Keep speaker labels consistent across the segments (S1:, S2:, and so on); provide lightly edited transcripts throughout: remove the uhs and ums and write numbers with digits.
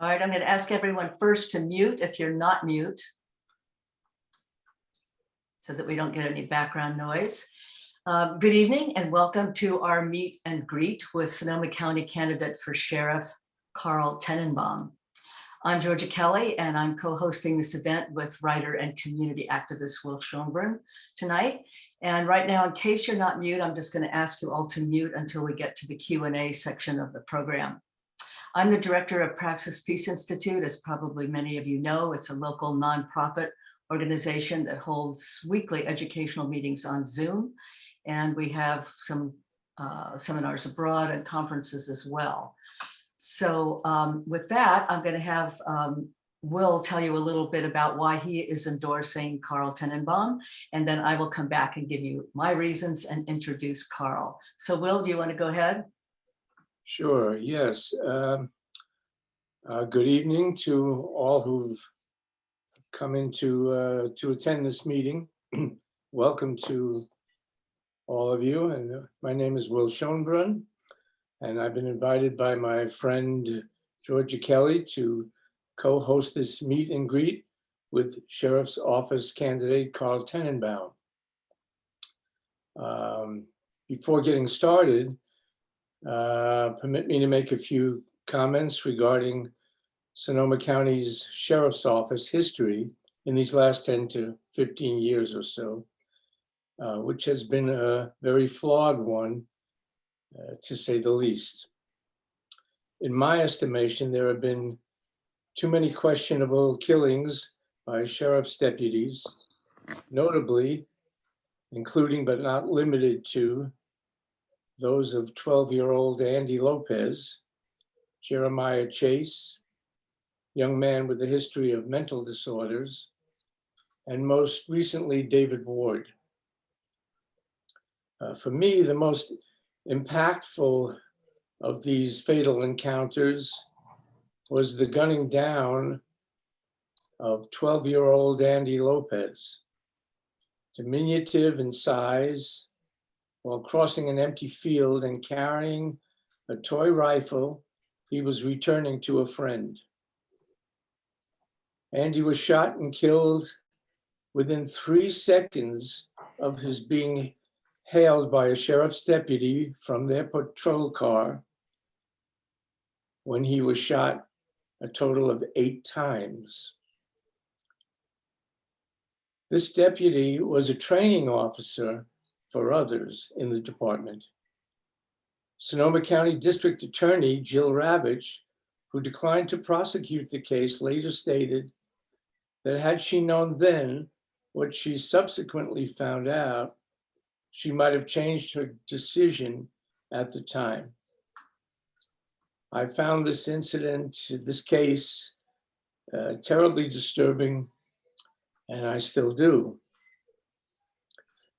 S1: All right, I'm going to ask everyone first to mute if you're not mute, so that we don't get any background noise. Good evening and welcome to our meet and greet with Sonoma County candidate for Sheriff Carl Tennenbaum. I'm Georgia Kelly and I'm co-hosting this event with writer and community activist Will Shonbrun tonight. And right now, in case you're not mute, I'm just going to ask you all to mute until we get to the Q&A section of the program. I'm the director of Praxis Peace Institute, as probably many of you know. It's a local nonprofit organization that holds weekly educational meetings on Zoom. And we have some seminars abroad and conferences as well. So with that, I'm going to have Will tell you a little bit about why he is endorsing Carl Tennenbaum, and then I will come back and give you my reasons and introduce Carl. So Will, do you want to go ahead?
S2: Sure, yes. Good evening to all who've come in to attend this meeting. Welcome to all of you. And my name is Will Shonbrun, and I've been invited by my friend Georgia Kelly to co-host this meet and greet with Sheriff's Office candidate Carl Tennenbaum. Before getting started, permit me to make a few comments regarding Sonoma County's Sheriff's Office history in these last 10 to 15 years or so, which has been a very flawed one, to say the least. In my estimation, there have been too many questionable killings by sheriff's deputies, notably, including but not limited to those of 12-year-old Andy Lopez, Jeremiah Chase, young man with a history of mental disorders, and most recently, David Ward. For me, the most impactful of these fatal encounters was the gunning down of 12-year-old Andy Lopez. Diminutive in size, while crossing an empty field and carrying a toy rifle, he was returning to a friend. Andy was shot and killed within 3 seconds of his being hailed by a sheriff's deputy from their patrol car, when he was shot a total of 8 times. This deputy was a training officer for others in the department. Sonoma County District Attorney Jill Ravitch, who declined to prosecute the case, later stated that had she known then what she subsequently found out, she might have changed her decision at the time. I found this incident, this case, terribly disturbing, and I still do.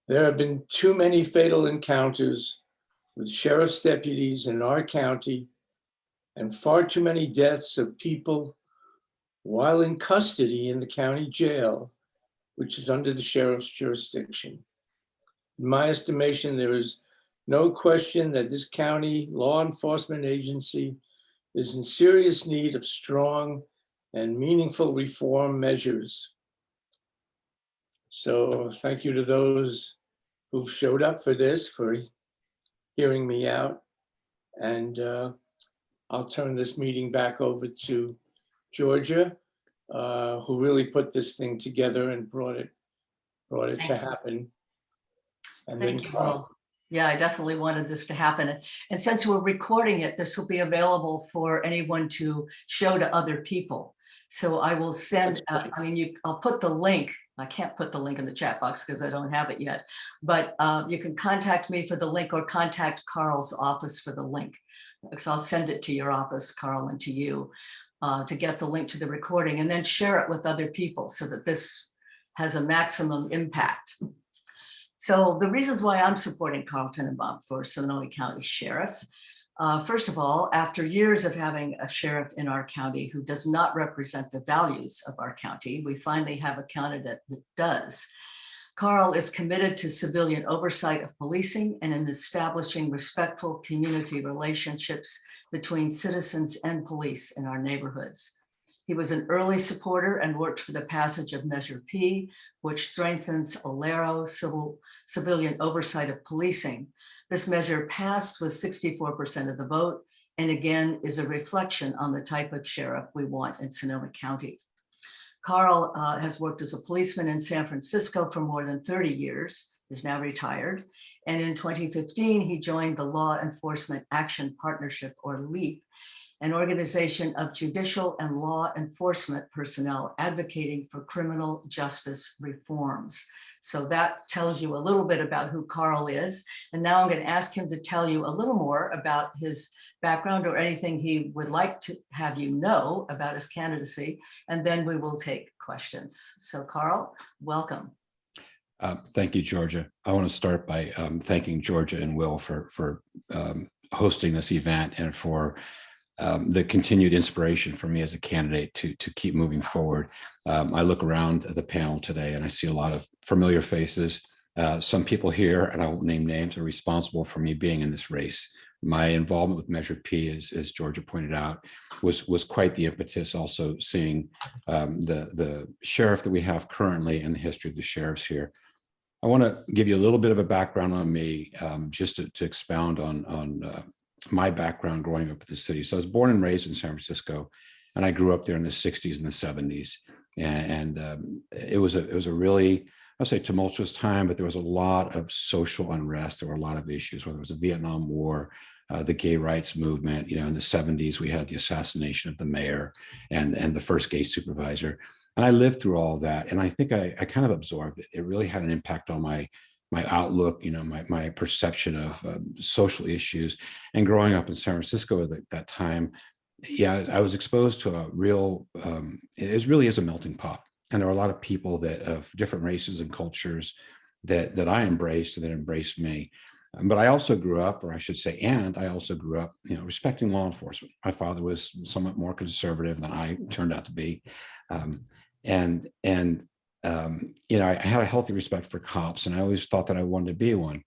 S2: There have been too many fatal encounters with sheriff's deputies in our county, and far too many deaths of people while in custody in the county jail, which is under the sheriff's jurisdiction. In my estimation, there is no question that this county law enforcement agency is in serious need of strong and meaningful reform measures. So thank you to those who've showed up for this, for hearing me out. And I'll turn this meeting back over to Georgia, who really put this thing together and brought it to happen. And
S1: Thank you, Will. Yeah, I definitely wanted this to happen. And since we're recording it, this will be available for anyone to show to other people. So I will send, I'll put the link. I can't put the link in the chat box because I don't have it yet, but you can contact me for the link or contact Carl's office for the link. So I'll send it to your office, Carl, and to you to get the link to the recording, and then share it with other people so that this has a maximum impact. So the reasons why I'm supporting Carl Tennenbaum for Sonoma County Sheriff. First of all, after years of having a sheriff in our county who does not represent the values of our county, we finally have a candidate that does. Carl is committed to civilian oversight of policing and in establishing respectful community relationships between citizens and police in our neighborhoods. He was an early supporter and worked for the passage of Measure P, which strengthens OLERO, civilian oversight of policing. This measure passed with 64% of the vote, and again is a reflection on the type of sheriff we want in Sonoma County. Carl has worked as a policeman in San Francisco for more than 30 years, is now retired. And in 2015, he joined the Law Enforcement Action Partnership, or LEAP, an organization of judicial and law enforcement personnel advocating for criminal justice reforms. So that tells you a little bit about who Carl is. And now I'm going to ask him to tell you a little more about his background or anything he would like to have you know about his candidacy, and then we will take questions. So Carl, welcome.
S3: Thank you, Georgia. I want to start by thanking Georgia and Will for hosting this event and for the continued inspiration for me as a candidate to keep moving forward. I look around the panel today and I see a lot of familiar faces. Some people here, and I won't name names, are responsible for me being in this race. My involvement with Measure P, as Georgia pointed out, was quite the impetus. Also seeing the sheriff that we have currently and the history of the sheriffs here. I want to give you a little bit of a background on me, just to expound on my background growing up in the city. So I was born and raised in San Francisco, and I grew up there in the 60s and the 70s. And it was a really, I'll say, tumultuous time, but there was a lot of social unrest. There were a lot of issues, whether it was the Vietnam War, the gay rights movement. In the 70s, we had the assassination of the mayor and the first gay supervisor. And I lived through all of that. And I think I kind of absorbed it. It really had an impact on my outlook, my perception of social issues. And growing up in San Francisco at that time, yeah, I was exposed to a real, it really is a melting pot. And there are a lot of people that of different races and cultures that I embraced and that embraced me. But I also grew up, or I should say, and I also grew up, respecting law enforcement. My father was somewhat more conservative than I turned out to be. I had a healthy respect for cops, and I always thought that I wanted to be one.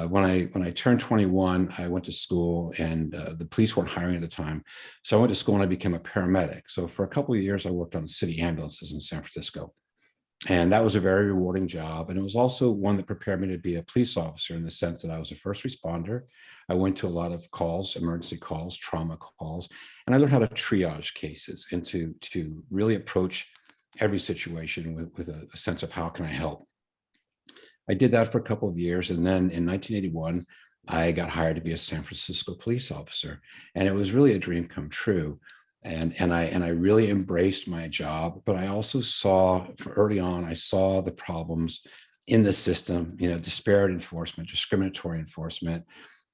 S3: When I turned 21, I went to school, and the police weren't hiring at the time. So I went to school and I became a paramedic. So for a couple of years, I worked on city ambulances in San Francisco. And that was a very rewarding job. And it was also one that prepared me to be a police officer, in the sense that I was a first responder. I went to a lot of calls, emergency calls, trauma calls, and I learned how to triage cases and to really approach every situation with a sense of how can I help. I did that for a couple of years. And then in 1981, I got hired to be a San Francisco police officer. And it was really a dream come true. And I really embraced my job, but I also saw early on, I saw the problems in the system, disparate enforcement, discriminatory enforcement,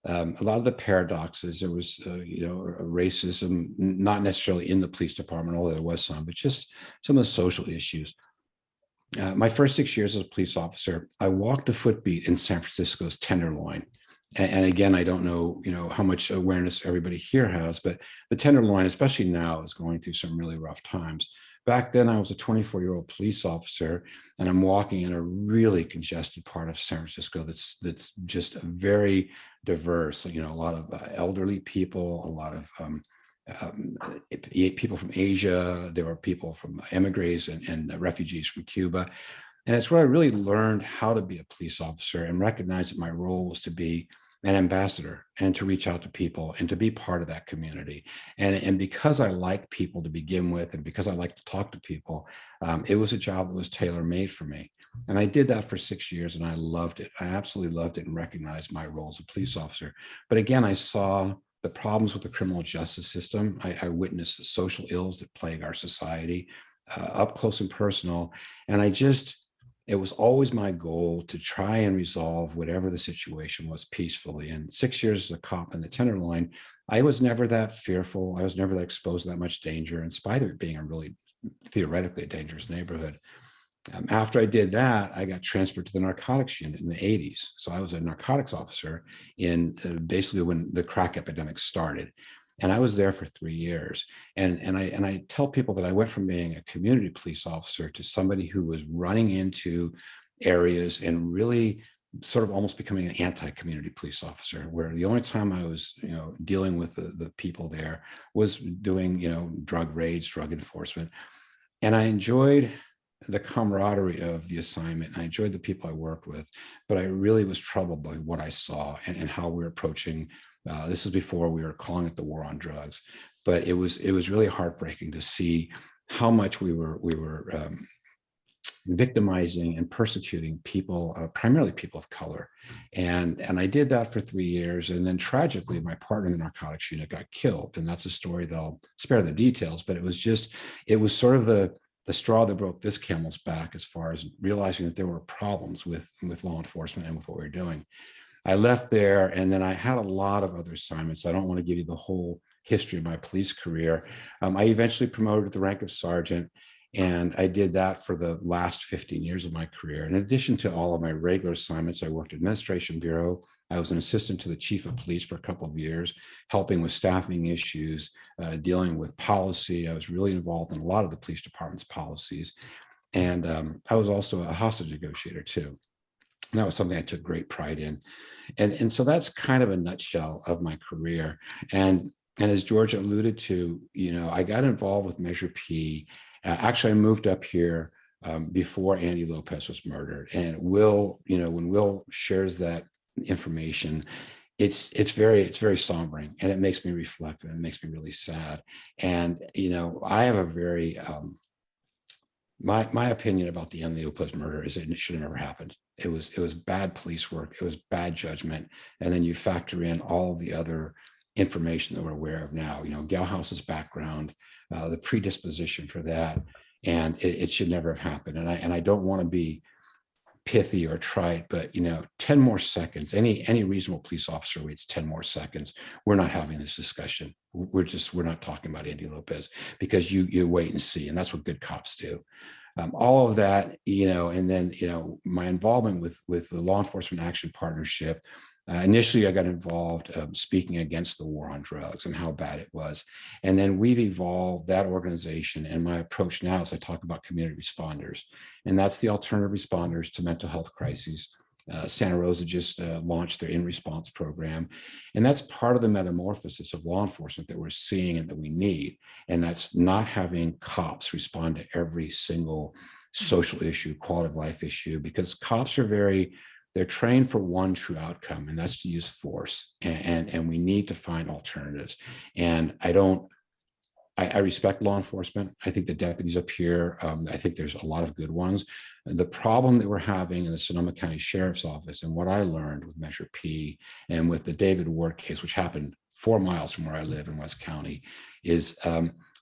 S3: a lot of the paradoxes. There was, racism, not necessarily in the police department, although there was some, but just some of the social issues. My first 6 years as a police officer, I walked a footbeat in San Francisco's Tenderloin. And again, I don't know, how much awareness everybody here has, but the Tenderloin, especially now, is going through some really rough times. Back then, I was a 24-year-old police officer, and I'm walking in a really congested part of San Francisco that's just very diverse. A lot of elderly people, a lot of people from Asia. There were people from emigres and refugees from Cuba. And it's where I really learned how to be a police officer and recognize that my role was to be an ambassador and to reach out to people and to be part of that community. And because I like people to begin with, and because I like to talk to people, it was a job that was tailor-made for me. And I did that for 6 years, and I loved it. I absolutely loved it and recognized my role as a police officer. But again, I saw the problems with the criminal justice system. I witnessed the social ills that plague our society up close and personal. And it was always my goal to try and resolve whatever the situation was peacefully. And 6 years as a cop in the Tenderloin, I was never that fearful. I was never that exposed to that much danger, in spite of it being a really theoretically dangerous neighborhood. After I did that, I got transferred to the narcotics unit in the 80s. So I was a narcotics officer in basically when the crack epidemic started. And I was there for 3 years. And I tell people that I went from being a community police officer to somebody who was running into areas and really sort of almost becoming an anti-community police officer, where the only time I was, dealing with the people there was doing, drug raids, drug enforcement. And I enjoyed the camaraderie of the assignment. And I enjoyed the people I worked with, but I really was troubled by what I saw and how we were approaching. This is before we were calling it the war on drugs, but it was really heartbreaking to see how much we were victimizing and persecuting people, primarily people of color. And I did that for 3 years. And then tragically, my partner in the narcotics unit got killed. And that's a story that I'll spare the details, but it was sort of the straw that broke this camel's back as far as realizing that there were problems with law enforcement and with what we were doing. I left there, and then I had a lot of other assignments. I don't want to give you the whole history of my police career. I eventually promoted to the rank of sergeant, and I did that for the last 15 years of my career. In addition to all of my regular assignments, I worked at Administration Bureau. I was an assistant to the chief of police for a couple of years, helping with staffing issues, dealing with policy. I was really involved in a lot of the police department's policies. And I was also a hostage negotiator too. And that was something I took great pride in. And so that's kind of a nutshell of my career. And as Georgia alluded to, I got involved with Measure P. Actually, I moved up here before Andy Lopez was murdered. And Will, when Will shares that information, it's very sombering, and it makes me reflect, and it makes me really sad. And I have a very my opinion about the Andy Lopez murder is that it should have never happened. It was bad police work. It was bad judgment, and then you factor in all of the other information that we're aware of now. Galhouse's background, the predisposition for that, and it should never have happened. And I don't want to be pithy or trite, but 10 more seconds, any reasonable police officer waits 10 more seconds, we're not having this discussion. We're not talking about Andy Lopez, because you wait and see, and that's what good cops do. All of that, and then my involvement with the Law Enforcement Action Partnership. Initially, I got involved speaking against the war on drugs and how bad it was. And then we've evolved that organization. And my approach now is I talk about community responders. And that's the alternative responders to mental health crises. Santa Rosa just launched their In Response program. And that's part of the metamorphosis of law enforcement that we're seeing and that we need. And that's not having cops respond to every single social issue, quality of life issue, because cops are they're trained for one true outcome, and that's to use force. And we need to find alternatives. And I respect law enforcement. I think the deputies up here, I think there's a lot of good ones. The problem that we're having in the Sonoma County Sheriff's Office, and what I learned with Measure P and with the David Ward case, which happened 4 miles from where I live in West County, is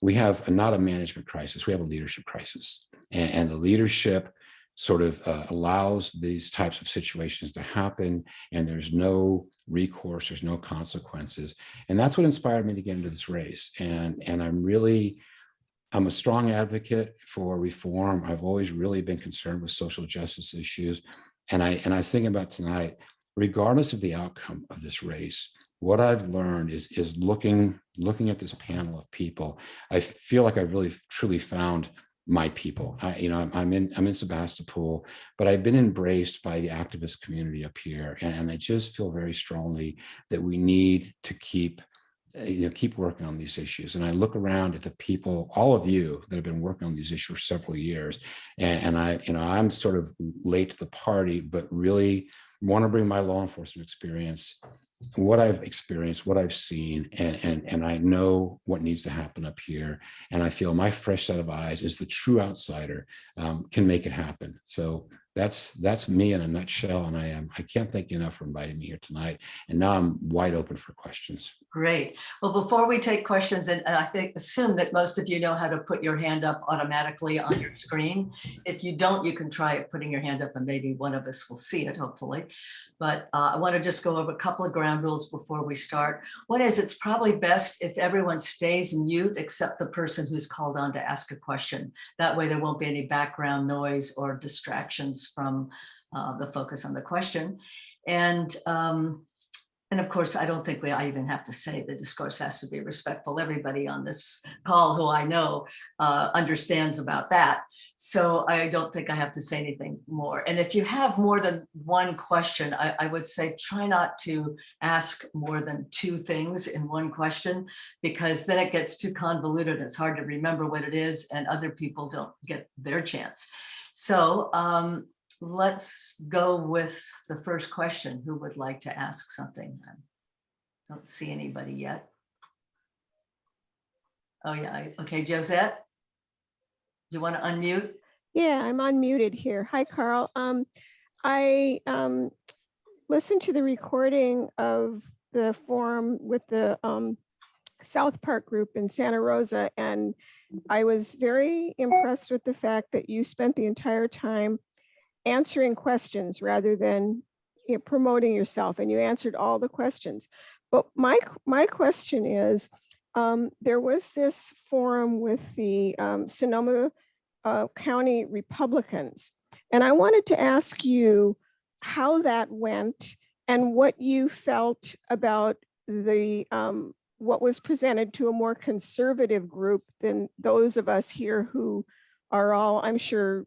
S3: we have not a management crisis, we have a leadership crisis. And the leadership sort of allows these types of situations to happen, and there's no recourse, there's no consequences. And that's what inspired me to get into this race. And I'm a strong advocate for reform. I've always really been concerned with social justice issues. And I was thinking about tonight, regardless of the outcome of this race, what I've learned is looking at this panel of people, I feel like I've really truly found my people. I'm in Sebastopol, but I've been embraced by the activist community up here, and I just feel very strongly that we need to keep working on these issues. And I look around at the people, all of you that have been working on these issues for several years, and I'm sort of late to the party, but really want to bring my law enforcement experience, what I've experienced, what I've seen, and I know what needs to happen up here. And I feel my fresh set of eyes as the true outsider can make it happen. So that's me in a nutshell. And I can't thank you enough for inviting me here tonight. And now I'm wide open for questions.
S1: Great. Well, before we take questions, and I assume that most of you know how to put your hand up automatically on your screen. If you don't, you can try putting your hand up, and maybe one of us will see it, hopefully. But I want to just go over a couple of ground rules before we start. One is, it's probably best if everyone stays mute except the person who's called on to ask a question. That way there won't be any background noise or distractions from the focus on the question. And And of course, I don't think I even have to say the discourse has to be respectful. Everybody on this call who I know understands about that. So I don't think I have to say anything more. And if you have more than one question, I would say try not to ask more than two things in one question, because then it gets too convoluted. It's hard to remember what it is, and other people don't get their chance. So let's go with the first question. Who would like to ask something? I don't see anybody yet. Oh yeah, okay, Josette, do you want to unmute?
S4: Yeah, I'm unmuted here. Hi, Carl. I listened to the recording of the forum with the South Park group in Santa Rosa, and I was very impressed with the fact that you spent the entire time answering questions rather than promoting yourself, and you answered all the questions. But my question is, there was this forum with the Sonoma County Republicans, and I wanted to ask you how that went and what you felt about the what was presented to a more conservative group than those of us here who are all, I'm sure,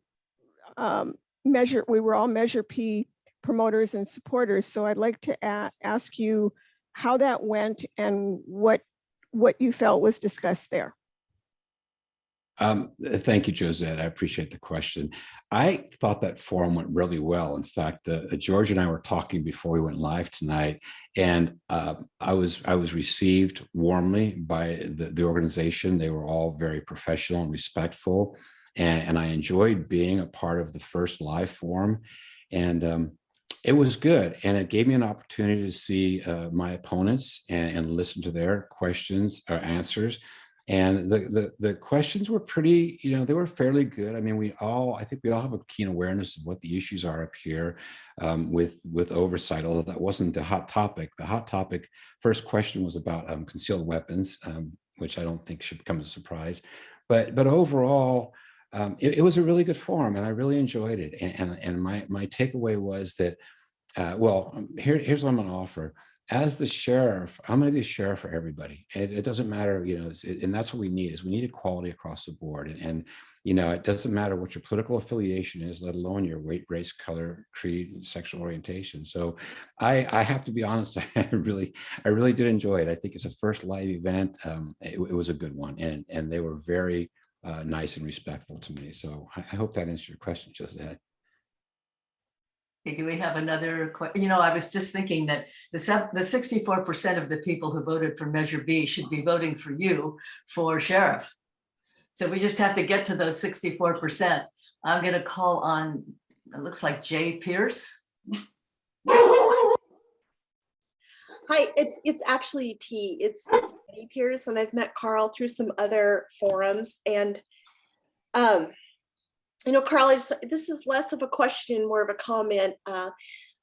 S4: we were all Measure P promoters and supporters. So I'd like to ask you how that went and what you felt was discussed there.
S3: Thank you, Josette. I appreciate the question. I thought that forum went really well. In fact, George and I were talking before we went live tonight, and I was received warmly by the organization. They were all very professional and respectful, and I enjoyed being a part of the first live forum, and it was good. And it gave me an opportunity to see my opponents and listen to their questions or answers. And the questions were pretty, they were fairly good. I mean, I think we all have a keen awareness of what the issues are up here with oversight, although that wasn't the hot topic. The hot topic, first question was about concealed weapons, which I don't think should come as a surprise. But overall, it was a really good forum, and I really enjoyed it. And my takeaway was that, here's what I'm going to offer. As the sheriff, I'm going to be a sheriff for everybody. It doesn't matter, and that's what we need. Is we need equality across the board. And it doesn't matter what your political affiliation is, let alone your weight, race, color, creed, and sexual orientation. So I have to be honest, I really did enjoy it. I think it's a first live event. It was a good one, and they were very nice and respectful to me. So I hope that answers your question, Josette.
S1: Do we have another question? I was just thinking that the 64% of the people who voted for Measure B should be voting for you for sheriff. So we just have to get to those 64%. I'm going to call on, it looks like Jay Pierce.
S5: Hi, it's actually T. It's T Pierce, and I've met Carl through some other forums. And Carl, this is less of a question, more of a comment.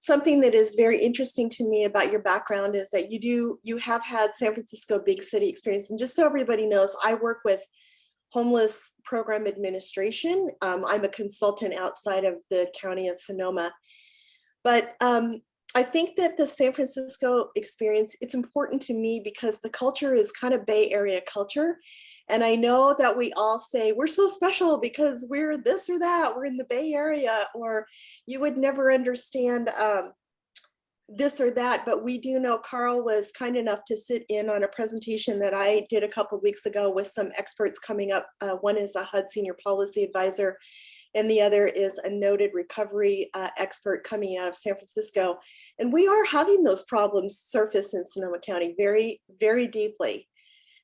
S5: Something that is very interesting to me about your background is that you have had San Francisco big city experience. And just so everybody knows, I work with homeless program administration. I'm a consultant outside of the county of Sonoma. But I think that the San Francisco experience, it's important to me because the culture is kind of Bay Area culture. And I know that we all say we're so special because we're this or that, we're in the Bay Area, or you would never understand this or that. But we do know Carl was kind enough to sit in on a presentation that I did a couple of weeks ago with some experts coming up. One is a HUD senior policy advisor, and the other is a noted recovery expert coming out of San Francisco. And we are having those problems surface in Sonoma County very, very deeply.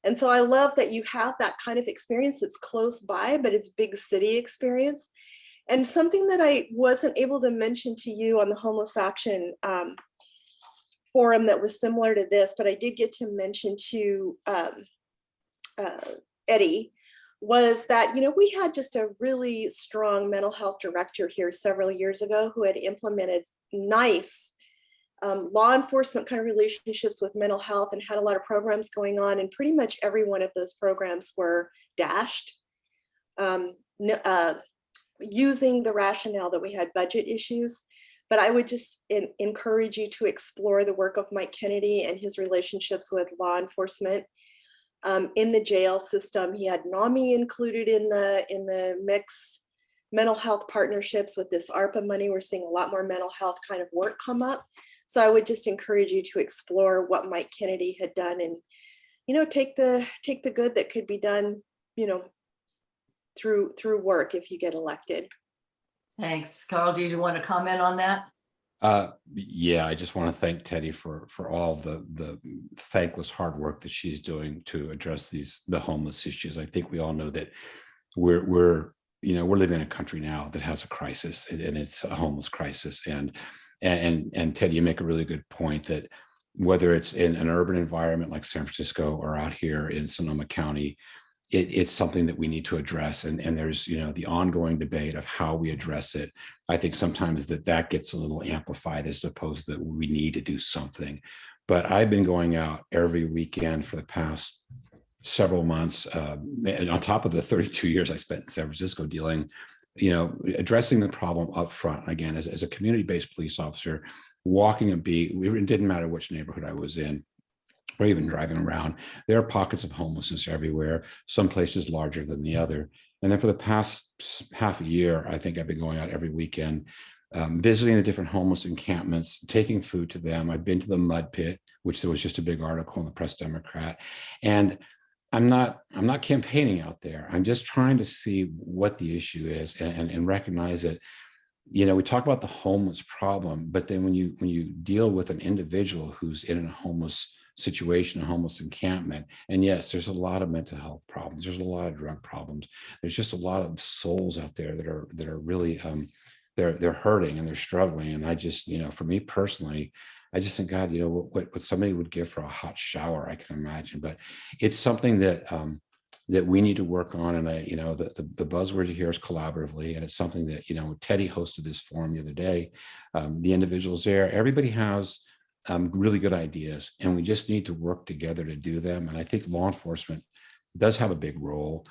S5: And so I love that you have that kind of experience. It's close by, but it's big city experience. And something that I wasn't able to mention to you on the Homeless Action forum that was similar to this, but I did get to mention to Eddie, was that, we had just a really strong mental health director here several years ago who had implemented nice law enforcement kind of relationships with mental health and had a lot of programs going on. And pretty much every one of those programs were dashed using the rationale that we had budget issues. But I would just encourage you to explore the work of Mike Kennedy and his relationships with law enforcement. In the jail system, he had NAMI included in the mix. Mental health partnerships with this ARPA money, we're seeing a lot more mental health kind of work come up. So I would just encourage you to explore what Mike Kennedy had done, and take the good that could be done, through work if you get elected.
S1: Thanks. Carl, do you want to comment on that?
S3: Yeah, I just want to thank Teddy for all the thankless hard work that she's doing to address the homeless issues. I think we all know that we're living in a country now that has a crisis, and it's a homeless crisis. And Teddy, you make a really good point that whether it's in an urban environment like San Francisco or out here in Sonoma County, it's something that we need to address. And there's, the ongoing debate of how we address it. I think sometimes that gets a little amplified as opposed to that we need to do something. But I've been going out every weekend for the past several months, and on top of the 32 years I spent in San Francisco addressing the problem up front. Again, as a community-based police officer, walking a beat, it didn't matter which neighborhood I was in, or even driving around, there are pockets of homelessness everywhere, some places larger than the other. And then for the past half a year, I think I've been going out every weekend, visiting the different homeless encampments, taking food to them. I've been to the mud pit, which there was just a big article in the Press Democrat. And I'm not campaigning out there. I'm just trying to see what the issue is and recognize that, we talk about the homeless problem, but then when you deal with an individual who's in a homeless situation, a homeless encampment, and yes, there's a lot of mental health problems, there's a lot of drug problems, there's just a lot of souls out there that are really they're hurting and they're struggling. And I just, for me personally, I just think, God, what somebody would give for a hot shower, I can imagine. But it's something that that we need to work on. And the buzzword here is collaboratively, and it's something that Teddy hosted this forum the other day. The individuals there, everybody has really good ideas, and we just need to work together to do them. And I think law enforcement does have a big role,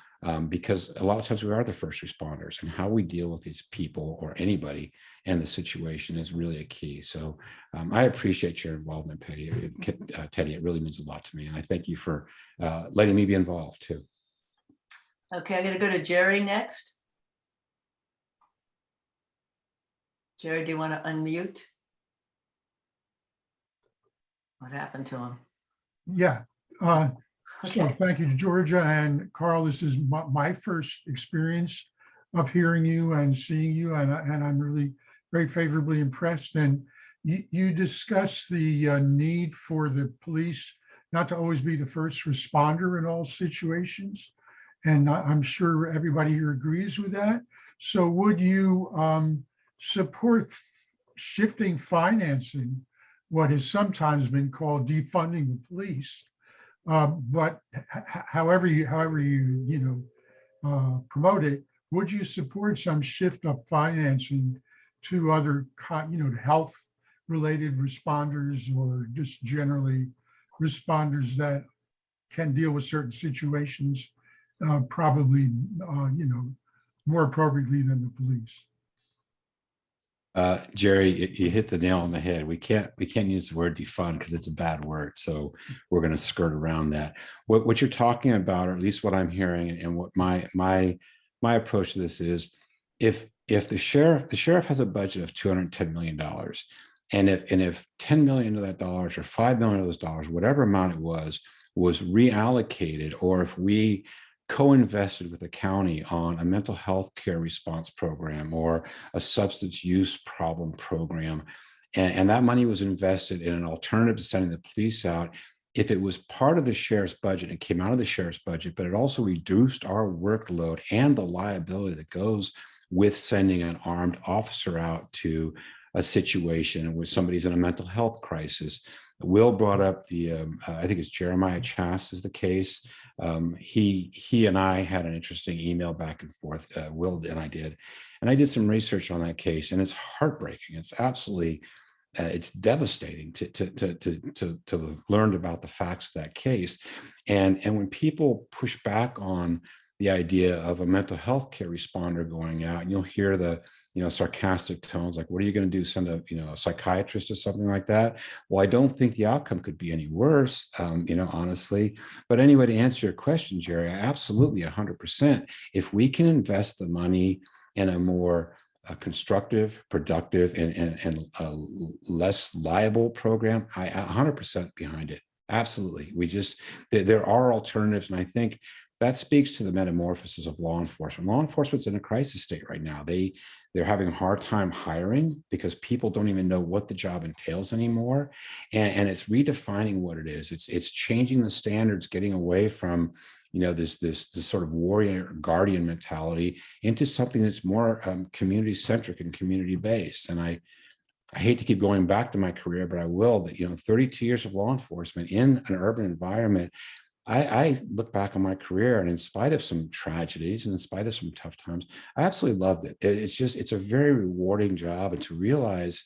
S3: because a lot of times we are the first responders, and how we deal with these people or anybody and the situation is really a key. So I appreciate your involvement, Teddy. It really means a lot to me. And I thank you for letting me be involved too.
S1: Okay, I'm going to go to Jerry next. Jerry, do you want to unmute? What happened to him?
S6: Yeah. So
S1: Okay.
S6: thank you to Georgia and Carl. This is my first experience of hearing you and seeing you, and I'm really very favorably impressed. And you discuss the need for the police not to always be the first responder in all situations. And I'm sure everybody here agrees with that. So would you support shifting financing, what has sometimes been called defunding the police? But however you promote it, would you support some shift of financing to other health related responders, or just generally responders that can deal with certain situations probably more appropriately than the police?
S3: Jerry, you hit the nail on the head. We can't use the word defund because it's a bad word. So we're going to skirt around that. What you're talking about, or at least what I'm hearing, and what my approach to this is, if the sheriff has a budget of $210 million, and if 10 million of that dollars, or 5 million of those dollars, whatever amount it was reallocated, or if we co-invested with the county on a mental health care response program or a substance use problem program, and that money was invested in an alternative to sending the police out, if it was part of the sheriff's budget, it came out of the sheriff's budget, but it also reduced our workload and the liability that goes with sending an armed officer out to a situation where somebody's in a mental health crisis. Will brought up I think it's Jeremiah Chass is the case. He and I had an interesting email back and forth, Will and I did some research on that case, and it's heartbreaking. It's absolutely, it's devastating to have learned about the facts of that case. And when people push back on the idea of a mental health care responder going out, and you'll hear the sarcastic tones, like, what are you going to do? Send a psychiatrist or something like that? Well, I don't think the outcome could be any worse, honestly. But anyway, to answer your question, Jerry, absolutely 100%. If we can invest the money in a more constructive, productive, and less liable program, I 100% behind it. Absolutely. There are alternatives. And I think that speaks to the metamorphosis of law enforcement. Law enforcement's in a crisis state right now. They're having a hard time hiring because people don't even know what the job entails anymore. And it's redefining what it is. It's changing the standards, getting away from this sort of warrior guardian mentality into something that's more community centric and community based. And I hate to keep going back to my career, but I will. That 32 years of law enforcement in an urban environment. I look back on my career, and in spite of some tragedies and in spite of some tough times, I absolutely loved it. It's a very rewarding job, and to realize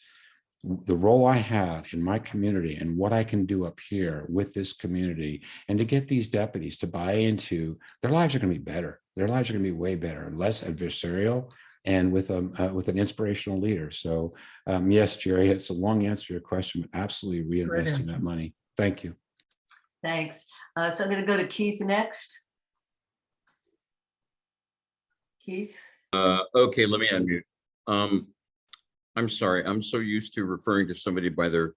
S3: the role I had in my community and what I can do up here with this community, and to get these deputies to buy into their lives are going to be better. Their lives are going to be way better, less adversarial, and with an inspirational leader. So yes, Jerry, it's a long answer to your question, but absolutely reinvesting that money. Thank you.
S1: Thanks. So I'm going to go to Keith next. Keith?
S7: Okay, let me unmute. I'm sorry, I'm so used to referring to somebody by their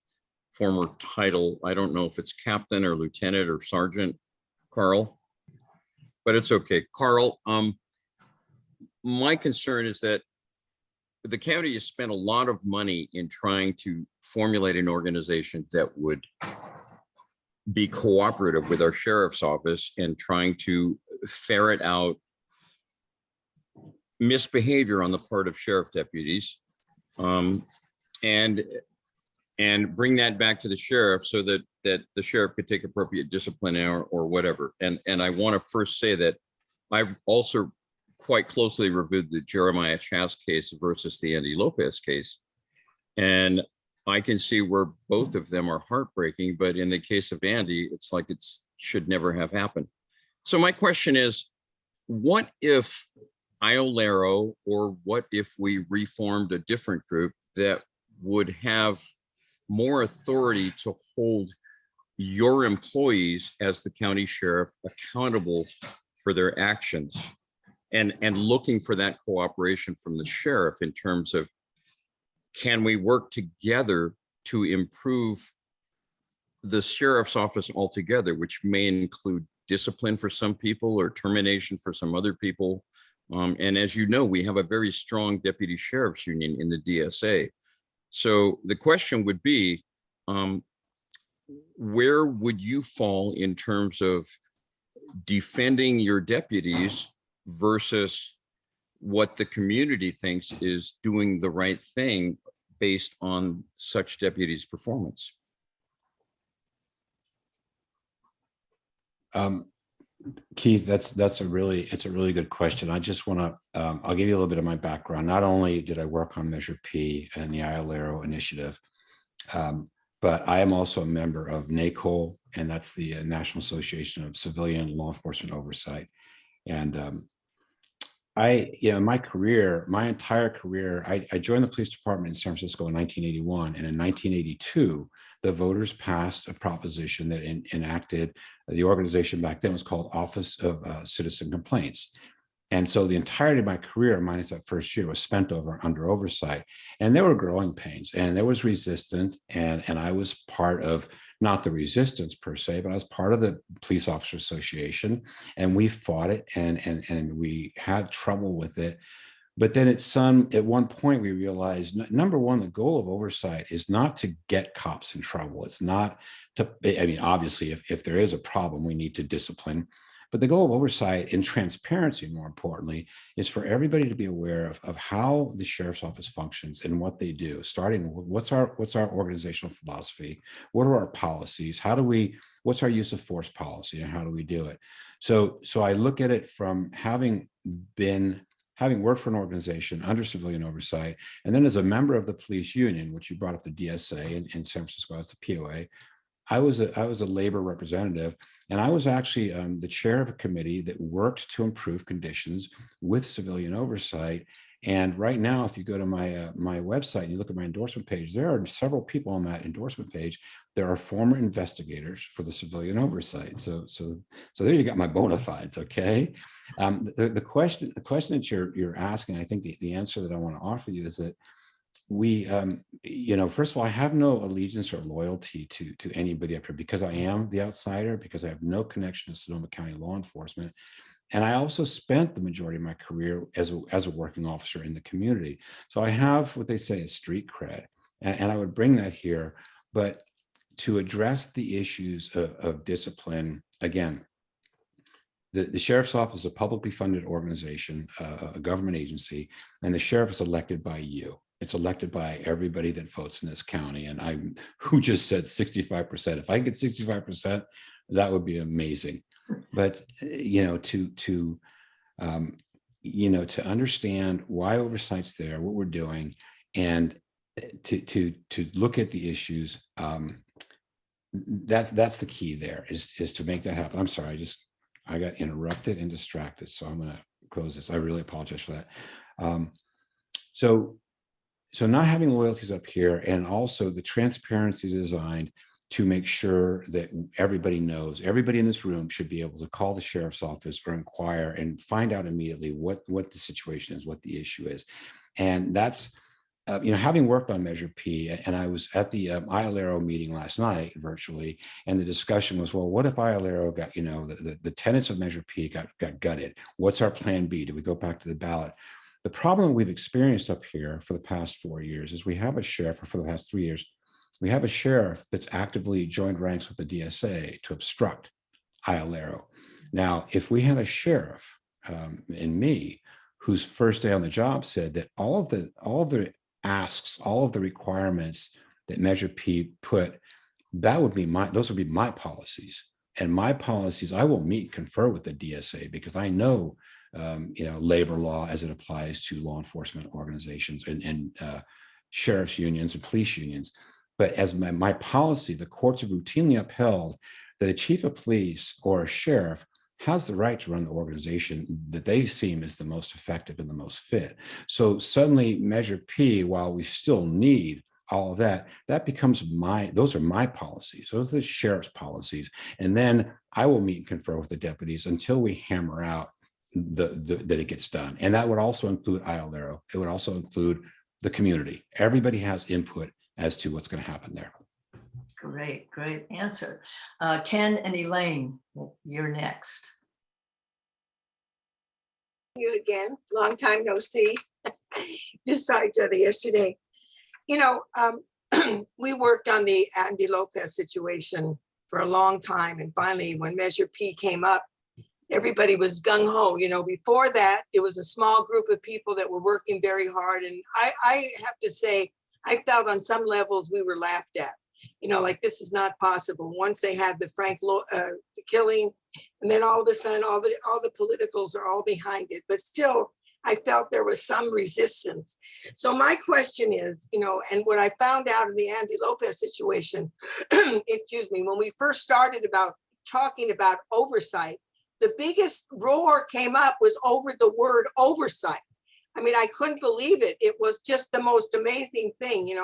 S7: former title. I don't know if it's captain or lieutenant or sergeant, Carl, but it's okay. Carl, my concern is that the county has spent a lot of money in trying to formulate an organization that would be cooperative with our sheriff's office and trying to ferret out misbehavior on the part of sheriff deputies, and bring that back to the sheriff so that the sheriff could take appropriate discipline or whatever. And I want to first say that I've also quite closely reviewed the Jeremiah Chass case versus the Andy Lopez case, and I can see where both of them are heartbreaking, but in the case of Andy, it's like it should never have happened. So my question is, what if IOLERO, or what if we reformed a different group that would have more authority to hold your employees as the county sheriff accountable for their actions, and looking for that cooperation from the sheriff in terms of, can we work together to improve the sheriff's office altogether, which may include discipline for some people or termination for some other people. And as you know, we have a very strong deputy sheriff's union in the DSA. So the question would be, where would you fall in terms of defending your deputies versus what the community thinks is doing the right thing based on such deputies' performance?
S3: Keith, it's a really good question. I just want to, I'll give you a little bit of my background. Not only did I work on Measure P and the IOLERO initiative, but I am also a member of NACOL, and that's the National Association of Civilian Law Enforcement Oversight. And my career, my entire career, I joined the police department in San Francisco in 1981. And in 1982, the voters passed a proposition that enacted, the organization back then was called Office of Citizen Complaints. And so the entirety of my career, minus that first year, was spent under oversight. And there were growing pains, and there was resistance. And I was part of, not the resistance per se, but I was part of the Police Officer Association, and we fought it, and we had trouble with it. But then at one point we realized, number one, the goal of oversight is not to get cops in trouble. It's not to, obviously, if there is a problem, we need to discipline. But the goal of oversight and transparency, more importantly, is for everybody to be aware of how the sheriff's office functions and what they do, starting with what's our organizational philosophy, what are our policies, what's our use of force policy, and how do we do it? So I look at it from having worked for an organization under civilian oversight, and then as a member of the police union, which you brought up, the DSA in San Francisco as the POA, I was a labor representative, and I was actually the chair of a committee that worked to improve conditions with civilian oversight. And right now, if you go to my my website and you look at my endorsement page, there are several people on that endorsement page. There are former investigators for the civilian oversight. So there you got my bona fides. Okay. The question that you're asking, I think the answer that I want to offer you is that we, first of all, I have no allegiance or loyalty to anybody up here because I am the outsider, because I have no connection to Sonoma County law enforcement. And I also spent the majority of my career as a working officer in the community. So I have what they say is street cred, and I would bring that here. But to address the issues of discipline, again, the sheriff's office is a publicly funded organization, a government agency, and the sheriff is elected by you. It's elected by everybody that votes in this county. And who just said 65%? If I get 65%, that would be amazing. But to understand why oversight's there, what we're doing, and to look at the issues, that's the key there, is to make that happen. I'm sorry, I got interrupted and distracted, so I'm going to close this. I really apologize for that. So not having loyalties up here, and also the transparency designed to make sure that everybody knows, everybody in this room should be able to call the sheriff's office or inquire and find out immediately what the situation is, what the issue is. And that's, having worked on Measure P, and I was at the ILARO meeting last night virtually, and the discussion was, well, what if ILARO got, the tenets of Measure P got gutted? What's our plan B? Do we go back to the ballot? The problem we've experienced up here for the past 4 years is we have a sheriff, or for the past 3 years, we have a sheriff that's actively joined ranks with the DSA to obstruct ILARO. Now, if we had a sheriff in me, whose first day on the job said that all of the asks, all of the requirements that Measure P put, those would be my policies. And my policies, I will meet and confer with the DSA, because I know labor law as it applies to law enforcement organizations and sheriff's unions and police unions. But as my policy, the courts have routinely upheld that a chief of police or a sheriff has the right to run the organization that they seem is the most effective and the most fit. So suddenly Measure P, while we still need all of that, becomes those are my policies. Those are the sheriff's policies. And then I will meet and confer with the deputies until we hammer out that it gets done. And that would also include ILARO. It would also include the community. Everybody has input as to what's going to happen there.
S1: Great answer. Ken and Elaine, you're next.
S8: You again, long time no see. Just saw each other yesterday. We worked on the Andy Lopez situation for a long time, and finally, when Measure P came up, everybody was gung-ho. Before that, it was a small group of people that were working very hard, and I have to say, I felt on some levels we were laughed at. Like, this is not possible. Once they had the the killing, and then all of a sudden, all the politicals are all behind it. But still, I felt there was some resistance. So my question is, and what I found out in the Andy Lopez situation, excuse me, when we first started talking about oversight, the biggest roar came up was over the word oversight. I mean, I couldn't believe it. It was just the most amazing thing,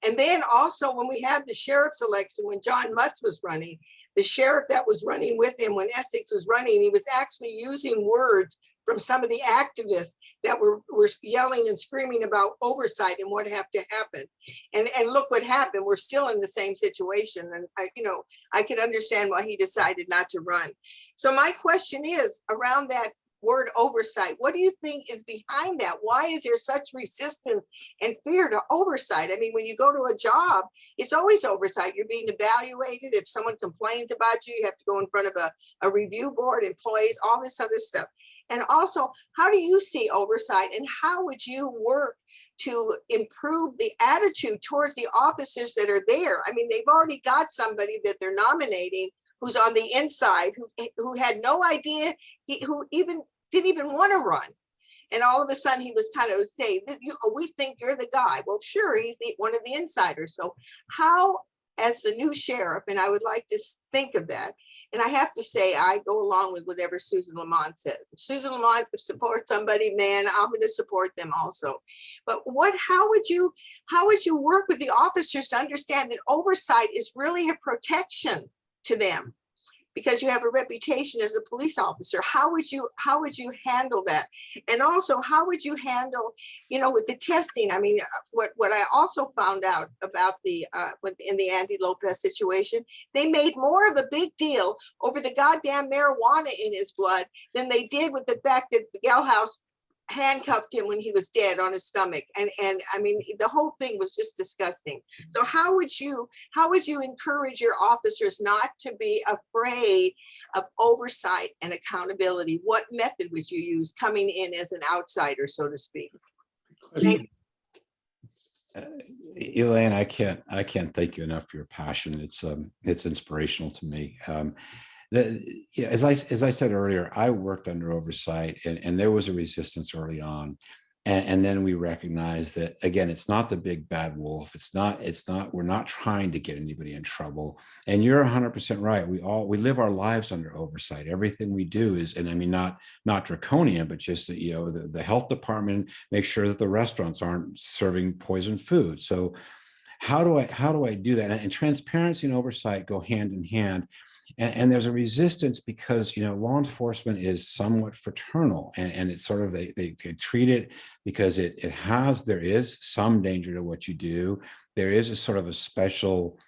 S8: and then also when we had the sheriff's election, when John Mutz was running, the sheriff that was running with him, when Essex was running, he was actually using words from some of the activists that were yelling and screaming about oversight and what have to happen. And look what happened. We're still in the same situation. And I can understand why he decided not to run. So my question is around that word oversight. What do you think is behind that? Why is there such resistance and fear to oversight? I mean, when you go to a job, it's always oversight. You're being evaluated. If someone complains about you, you have to go in front of a review board, employees, all this other stuff. And also, how do you see oversight, and how would you work to improve the attitude towards the officers that are there? I mean, they've already got somebody that they're nominating who's on the inside, who had no idea, who didn't even want to run. And all of a sudden he was kind of saying, we think you're the guy. Well, sure, he's one of the insiders. So how, as the new sheriff, and I would like to think of that, And I have to say, I go along with whatever Susan Lamont says. If Susan Lamont supports somebody, man, I'm going to support them also. But how would you work with the officers to understand that oversight is really a protection to them? Because you have a reputation as a police officer. How would you handle that? And also, how would you handle, with the testing? I mean, what I also found out about in the Andy Lopez situation, they made more of a big deal over the goddamn marijuana in his blood than they did with the fact that Miguel House handcuffed him when he was dead on his stomach. And I mean, the whole thing was just disgusting. So how would you encourage your officers not to be afraid of oversight and accountability? What method would you use coming in as an outsider, so to speak?
S3: Elaine, I can't thank you enough for your passion. It's inspirational to me. As I said earlier, I worked under oversight, and there was a resistance early on, and then we recognized that, again, it's not the big bad wolf. We're not trying to get anybody in trouble. And you're 100% right. We live our lives under oversight. Everything we do is, and I mean, not draconian, but just that, the health department makes sure that the restaurants aren't serving poisoned food. So how do I do that? And transparency and oversight go hand in hand. And there's a resistance because, law enforcement is somewhat fraternal, and it's sort of, they treat it because there is some danger to what you do. There is a sort of a special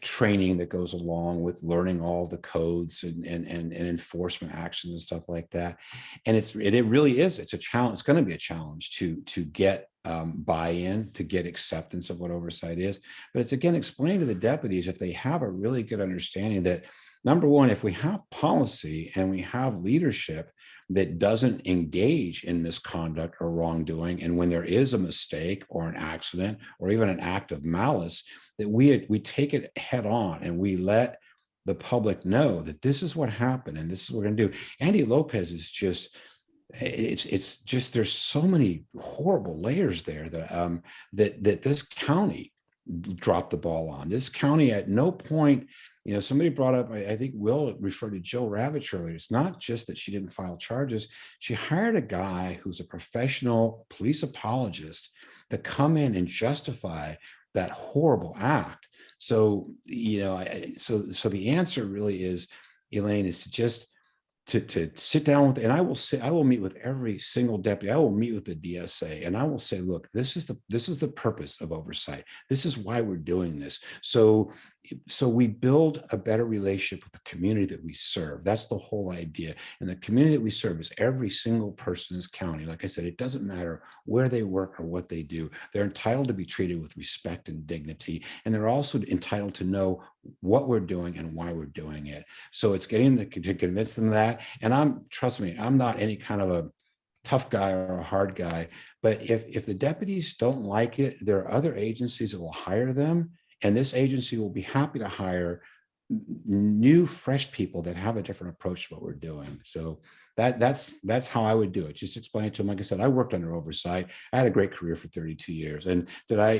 S3: training that goes along with learning all the codes and enforcement actions and stuff like that. And it's a challenge. It's going to be a challenge to get buy-in, to get acceptance of what oversight is. But it's, again, explained to the deputies, if they have a really good understanding that, number one, if we have policy and we have leadership that doesn't engage in misconduct or wrongdoing, and when there is a mistake or an accident or even an act of malice, that we take it head on and we let the public know that this is what happened and this is what we're going to do. Andy Lopez is just, it's just, there's so many horrible layers there that this county dropped the ball on. This county at no point, somebody brought up, I think Will referred to Jill Ravitch earlier. It's not just that she didn't file charges. She hired a guy who's a professional police apologist to come in and justify that horrible act. So, so the answer really is, Elaine, is to just to sit down with, and I will meet with every single deputy. I will meet with the DSA, and I will say, look, this is the purpose of oversight. This is why we're doing this. So we build a better relationship with the community that we serve. That's the whole idea. And the community that we serve is every single person in this county. Like I said, it doesn't matter where they work or what they do. They're entitled to be treated with respect and dignity. And they're also entitled to know what we're doing and why we're doing it. So it's getting to convince them that. And trust me, I'm not any kind of a tough guy or a hard guy, but if the deputies don't like it, there are other agencies that will hire them. And this agency will be happy to hire new, fresh people that have a different approach to what we're doing. So that's how I would do it. Just explain it to them. Like I said, I worked under oversight. I had a great career for 32 years. And did I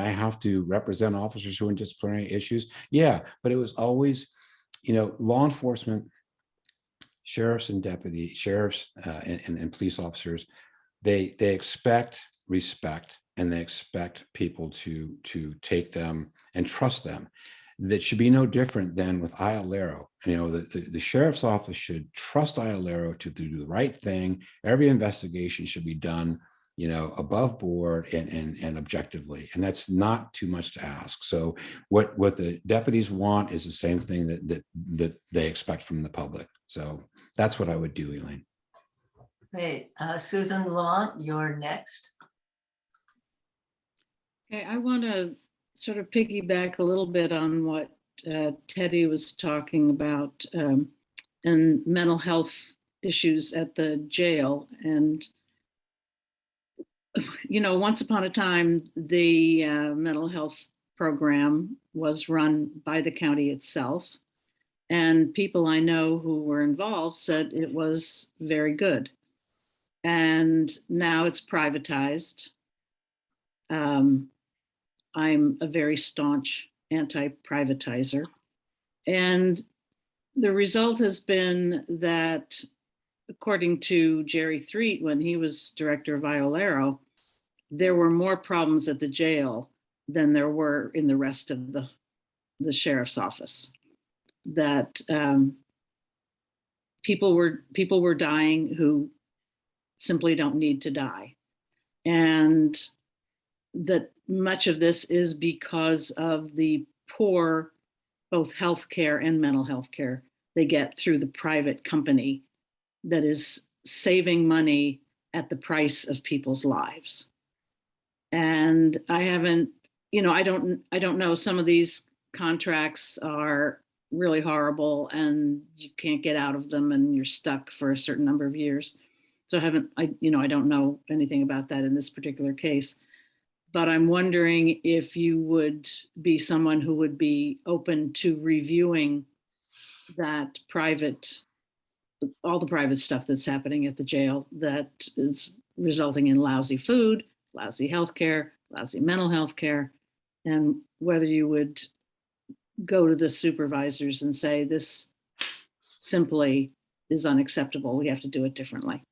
S3: have to represent officers who were in disciplinary issues? Yeah, but it was always, law enforcement, sheriffs and and police officers, they expect respect, and they expect people to take them and trust them. That should be no different than with ILARO. The sheriff's office should trust ILARO to do the right thing. Every investigation should be done, above board and objectively. And that's not too much to ask. So what the deputies want is the same thing that they expect from the public. So that's what I would do, Elaine.
S1: Great. Susan Lamont, you're next.
S9: Okay, I want to sort of piggyback a little bit on what Teddy was talking about and mental health issues at the jail. And, once upon a time, the mental health program was run by the county itself. And people I know who were involved said it was very good. And now it's privatized. I'm a very staunch anti-privatizer. And the result has been that, according to Jerry Threet, when he was director of Violero, there were more problems at the jail than there were in the rest of the sheriff's office. That people were dying who simply don't need to die. And that much of this is because of the poor, both healthcare and mental health care they get through the private company that is saving money at the price of people's lives. And I haven't, I don't know, some of these contracts are really horrible and you can't get out of them and you're stuck for a certain number of years. So I don't know anything about that in this particular case, but I'm wondering if you would be someone who would be open to reviewing that all the private stuff that's happening at the jail that is resulting in lousy food, lousy healthcare, lousy mental health care, and whether you would go to the supervisors and say, this simply is unacceptable. We have to do it differently.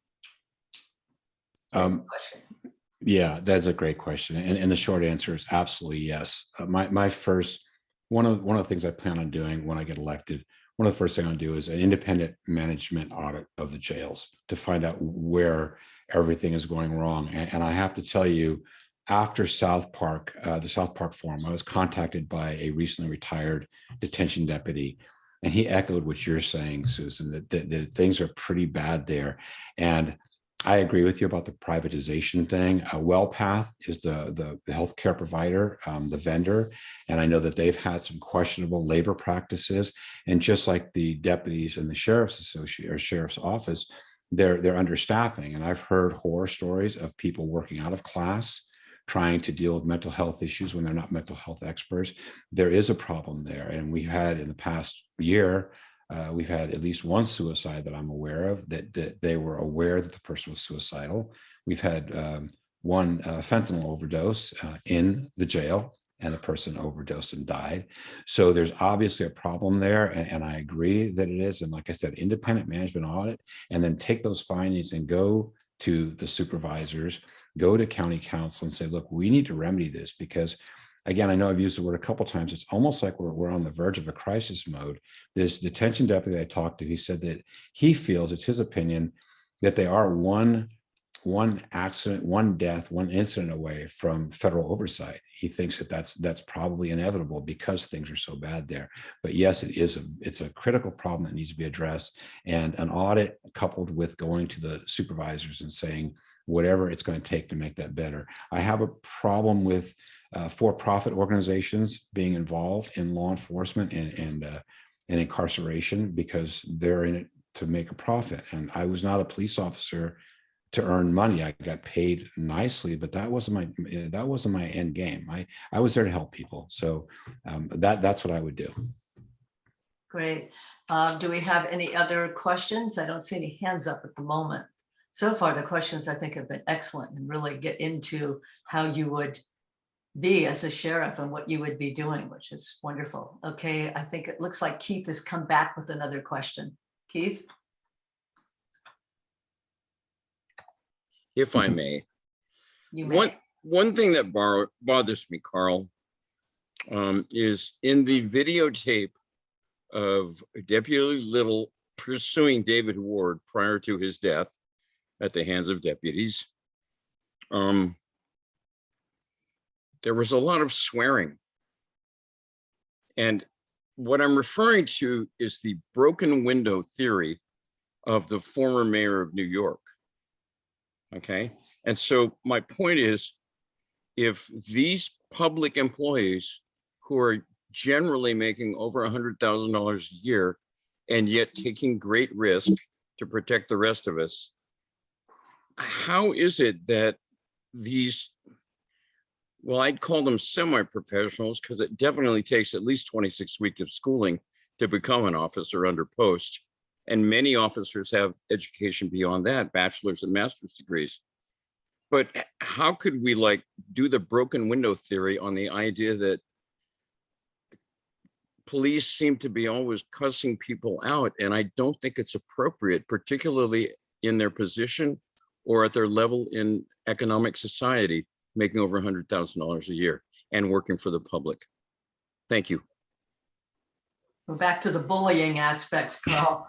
S3: Yeah, that's a great question. And the short answer is absolutely yes. My first, one of the things I plan on doing when I get elected, one of the first things I'll do is an independent management audit of the jails to find out where everything is going wrong. And I have to tell you, after South Park, the South Park Forum, I was contacted by a recently retired detention deputy, and he echoed what you're saying, Susan, that things are pretty bad there. And I agree with you about the privatization thing. WellPath is the healthcare provider, the vendor, and I know that they've had some questionable labor practices. And just like the deputies in the sheriff's office, they're understaffing. And I've heard horror stories of people working out of class, trying to deal with mental health issues when they're not mental health experts. There is a problem there, and we've had in the past year. We've had at least one suicide that I'm aware of that they were aware that the person was suicidal. We've had one fentanyl overdose in the jail, and the person overdosed and died. So there's obviously a problem there, and I agree that it is. And like I said, independent management audit, and then take those findings and go to the supervisors, go to county council and say, look, we need to remedy this, because again, I know I've used the word a couple of times. It's almost like we're on the verge of a crisis mode. This detention deputy I talked to, he said that he feels, it's his opinion, that they are one accident, one death, one incident away from federal oversight. He thinks that that's probably inevitable because things are so bad there. But yes, it's a critical problem that needs to be addressed, and an audit coupled with going to the supervisors and saying whatever it's going to take to make that better. I have a problem with for-profit organizations being involved in law enforcement and incarceration, because they're in it to make a profit. And I was not a police officer to earn money. I got paid nicely, but that wasn't my end game. I was there to help people. So that's what I would do.
S1: Great. Do we have any other questions? I don't see any hands up at the moment. So far, the questions I think have been excellent and really get into how you would be as a sheriff and what you would be doing, which is wonderful. Okay, I think it looks like Keith has come back with another question. Keith?
S7: If I may.
S1: You may.
S7: One thing that bothers me, Carl, is in the videotape of Deputy Little pursuing David Ward prior to his death at the hands of deputies, there was a lot of swearing. And what I'm referring to is the broken window theory of the former mayor of New York. Okay. And so my point is, if these public employees who are generally making over $100,000 a year and yet taking great risk to protect the rest of us, how is it that these, well, I'd call them semi-professionals, because it definitely takes at least 26 weeks of schooling to become an officer under post. And many officers have education beyond that, bachelor's and master's degrees. But how could we do the broken window theory on the idea that police seem to be always cussing people out, and I don't think it's appropriate, particularly in their position or at their level in economic society, making over $100,000 a year and working for the public. Thank you.
S1: We're back to the bullying aspect, Carl.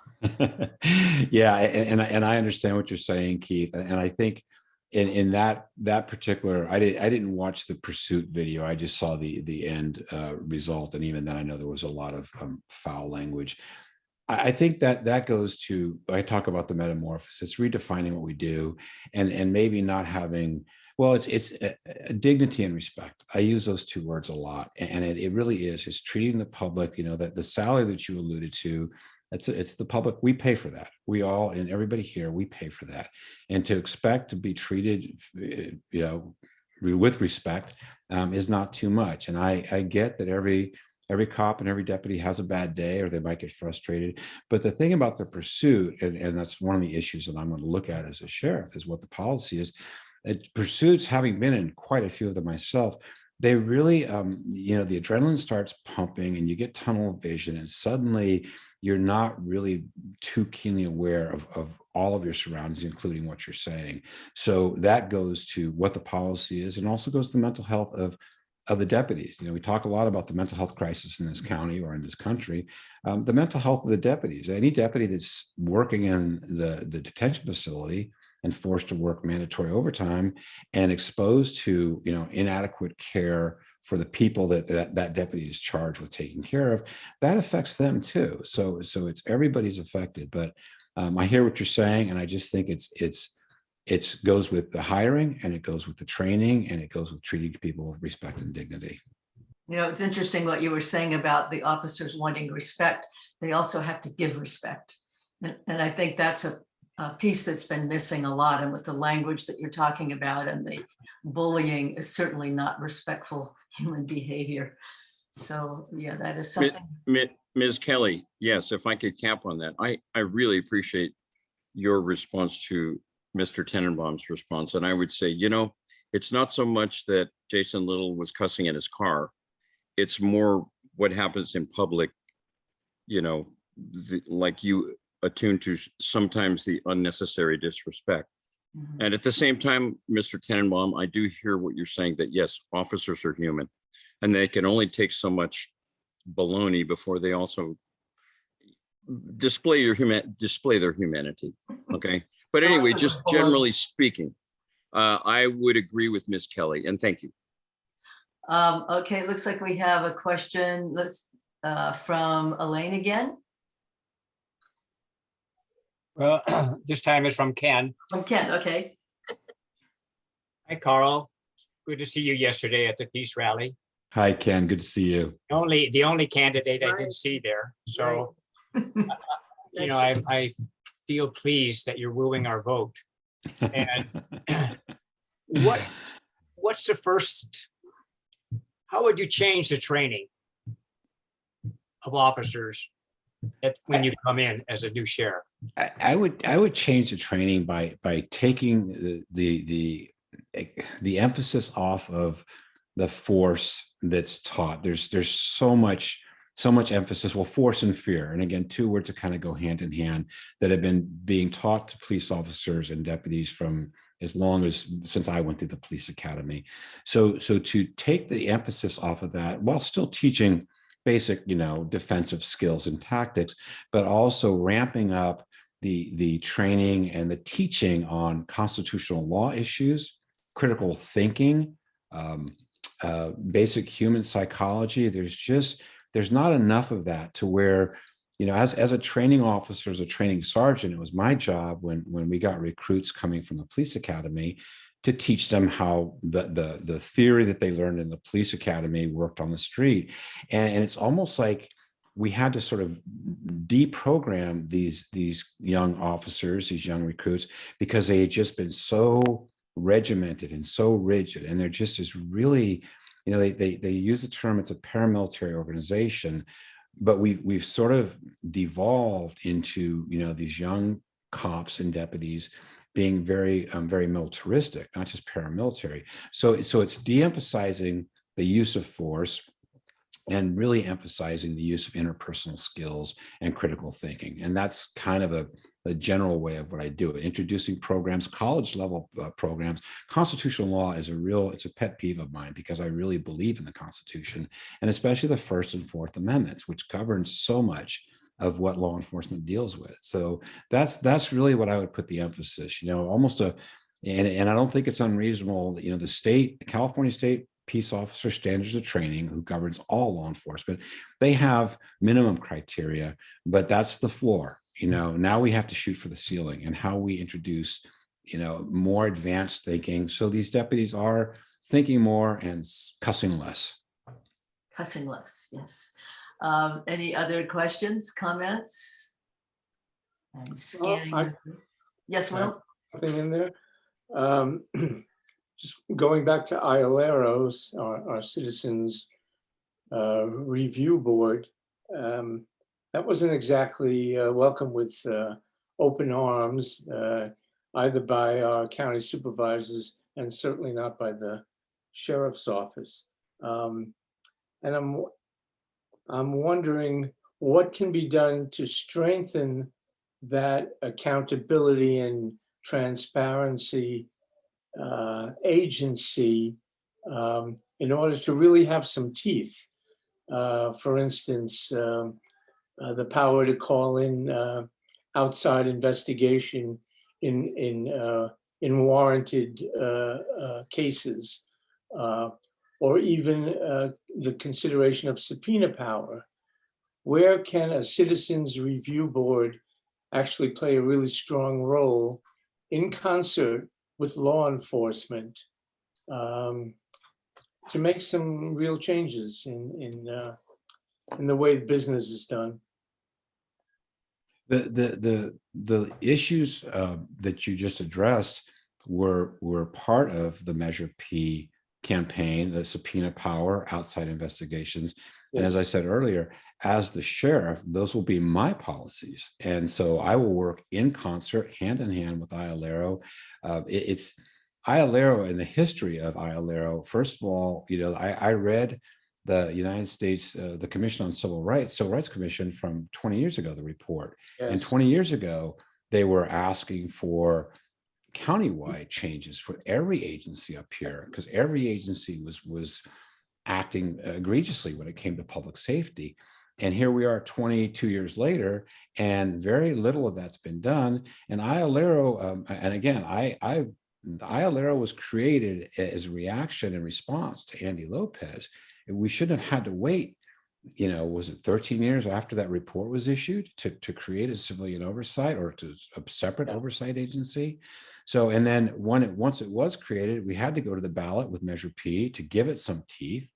S3: Yeah, and I understand what you're saying, Keith. And I think in that particular, I didn't watch the pursuit video. I just saw the end result, and even then, I know there was a lot of foul language. I think that goes to, I talk about the metamorphosis, redefining what we do, and maybe not having, well, it's a dignity and respect. I use those two words a lot, and it really is treating the public. That the salary that you alluded to, it's the public. We pay for that. We all, and everybody here, we pay for that. And to expect to be treated, with respect is not too much. And I get that every cop and every deputy has a bad day, or they might get frustrated. But the thing about the pursuit, and that's one of the issues that I'm going to look at as a sheriff, is what the policy is. Pursuits, having been in quite a few of them myself, they really, the adrenaline starts pumping and you get tunnel vision, and suddenly you're not really too keenly aware of all of your surroundings, including what you're saying. So that goes to what the policy is, and also goes to the mental health of the deputies. We talk a lot about the mental health crisis in this county or in this country. The mental health of the deputies, any deputy that's working in the detention facility and forced to work mandatory overtime and exposed to, inadequate care for the people that deputy is charged with taking care of, that affects them too. So it's everybody's affected. But I hear what you're saying, and I just think it goes with the hiring, and it goes with the training, and it goes with treating people with respect and dignity.
S1: It's interesting what you were saying about the officers wanting respect. They also have to give respect. And I think that's a piece that's been missing a lot. And with the language that you're talking about, and the bullying is certainly not respectful human behavior. So yeah, that is something.
S7: Ms. Kelly, yes, if I could cap on that, I really appreciate your response to Mr. Tennenbaum's response. And I would say, it's not so much that Jason Little was cussing in his car. It's more what happens in public, like you attuned to sometimes the unnecessary disrespect. Mm-hmm. And at the same time, Mr. Tennenbaum, I do hear what you're saying, that yes, officers are human, and they can only take so much baloney before they also display their humanity. Okay. But anyway, just generally speaking, I would agree with Ms. Kelly, and thank you.
S1: Okay, it looks like we have a question. From Elaine again.
S10: Well, this time is from Ken.
S1: From Ken, okay.
S10: Hi, Carl. Good to see you yesterday at the peace rally.
S3: Hi, Ken. Good to see you.
S10: The only candidate I did see there. So, I feel pleased that you're wooing our vote. And what's the first? How would you change the training of officers when you come in as a new sheriff?
S3: I would change the training by taking the emphasis off of the force that's taught. There's so much emphasis, force and fear. And again, two words that kind of go hand in hand that have been being taught to police officers and deputies from since I went through the police academy. So to take the emphasis off of that while still teaching basic, defensive skills and tactics, but also ramping up the training and the teaching on constitutional law issues, critical thinking, basic human psychology. There's not enough of that to where, as a training officer, as a training sergeant, it was my job when we got recruits coming from the police academy to teach them how the theory that they learned in the police academy worked on the street. And it's almost like we had to sort of deprogram these young officers, these young recruits, because they had just been so regimented and so rigid. And they're just this really, they use the term, it's a paramilitary organization, but we've sort of devolved into, these young cops and deputies being very, very militaristic, not just paramilitary. So it's de-emphasizing the use of force and really emphasizing the use of interpersonal skills and critical thinking. And that's kind of a general way of what I do it, introducing programs, college level programs. Constitutional law is it's a pet peeve of mine because I really believe in the Constitution, and especially the First and Fourth Amendments, which govern so much of what law enforcement deals with. So that's really what I would put the emphasis, almost and I don't think it's unreasonable that, the California State Peace Officer Standards of Training, who governs all law enforcement, they have minimum criteria, but that's the floor. Now we have to shoot for the ceiling, and how we introduce, more advanced thinking. So these deputies are thinking more and cussing less.
S1: Cussing less, yes. Any other questions, comments? I'm scanning. Yes, Will?
S2: Nothing in there. Just going back to IOLEROS, our Citizens Review Board, that wasn't exactly welcome with open arms, either by our county supervisors and certainly not by the sheriff's office. And I'm wondering what can be done to strengthen that accountability and transparency agency in order to really have some teeth. For instance, the power to call in outside investigation in warranted cases, or even the consideration of subpoena power. Where can a citizens review board actually play a really strong role in concert with law enforcement to make some real changes in the way business is done?
S3: The issues that you just addressed were part of the Measure P campaign, the subpoena power, outside investigations.
S2: Yes.
S3: And as I said earlier, as the sheriff, those will be my policies. And so I will work in concert, hand in hand with IOLERO. It's IOLERO and the history of IOLERO. First of all, I read the United States, the Commission on Civil Rights Commission from 20 years ago, the report.
S2: Yes.
S3: And 20 years ago, they were asking for countywide changes for every agency up here, because every agency was acting egregiously when it came to public safety. And here we are 22 years later, and very little of that's been done. And IOLERO, and again, IOLERO was created as a reaction and response to Andy Lopez. We shouldn't have had to wait, was it 13 years after that report was issued to create a civilian oversight or to a separate oversight agency? So, and then once it was created, we had to go to the ballot with Measure P to give it some teeth.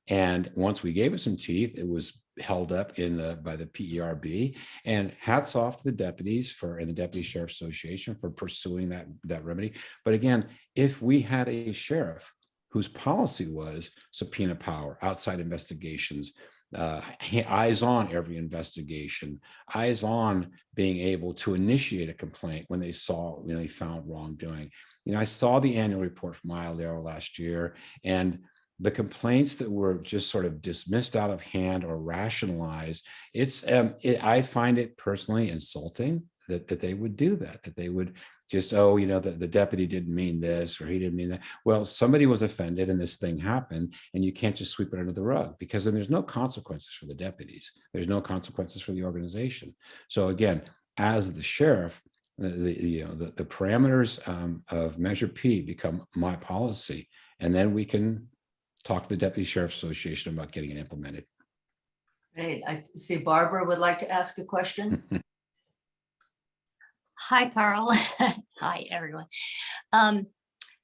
S3: And once we gave it some teeth, it was held up by the PERB. And hats off to the deputies and the Deputy Sheriff Association for pursuing that remedy. But again, if we had a sheriff whose policy was subpoena power, outside investigations, eyes on every investigation, eyes on being able to initiate a complaint when they found wrongdoing. I saw the annual report from IOLERO last year, and the complaints that were just sort of dismissed out of hand or rationalized, I find it personally insulting that they would do that they would just, the deputy didn't mean this or he didn't mean that. Well, somebody was offended and this thing happened, and you can't just sweep it under the rug, because then there's no consequences for the deputies. There's no consequences for the organization. So again, as the sheriff, the parameters of Measure P become my policy, and then we can talk to the Deputy Sheriff Association about getting it implemented.
S1: Great. I see Barbara would like to ask a question.
S11: Hi, Carl. Hi, everyone.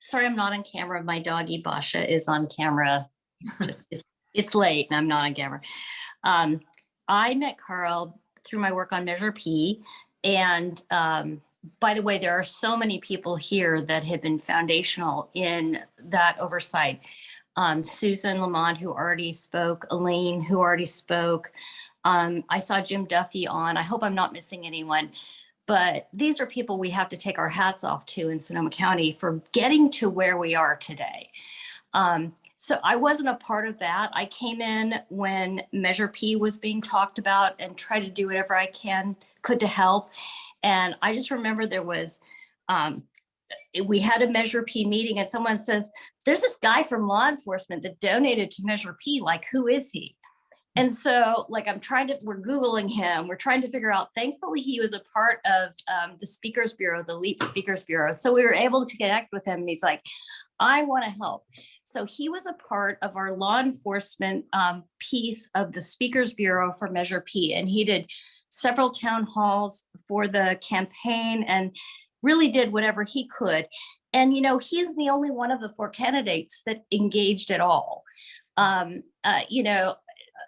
S11: Sorry, I'm not on camera. My doggy Basha is on camera. It's late and I'm not on camera. I met Carl through my work on Measure P. And by the way, there are so many people here that have been foundational in that oversight. Susan Lamont, who already spoke, Elaine, who already spoke. I saw Jim Duffy on. I hope I'm not missing anyone. But these are people we have to take our hats off to in Sonoma County for getting to where we are today. So I wasn't a part of that. I came in when Measure P was being talked about and tried to do whatever I could to help. And I just remember there was, we had a Measure P meeting and someone says, there's this guy from law enforcement that donated to Measure P, like, who is he? And so like, we're Googling him, we're trying to figure out, thankfully he was a part of the Speakers Bureau, the LEAP Speakers Bureau. So we were able to connect with him and he's like, I want to help. So he was a part of our law enforcement piece of the Speakers Bureau for Measure P. And he did several town halls for the campaign and really did whatever he could. And, he's the only one of the 4 candidates that engaged at all.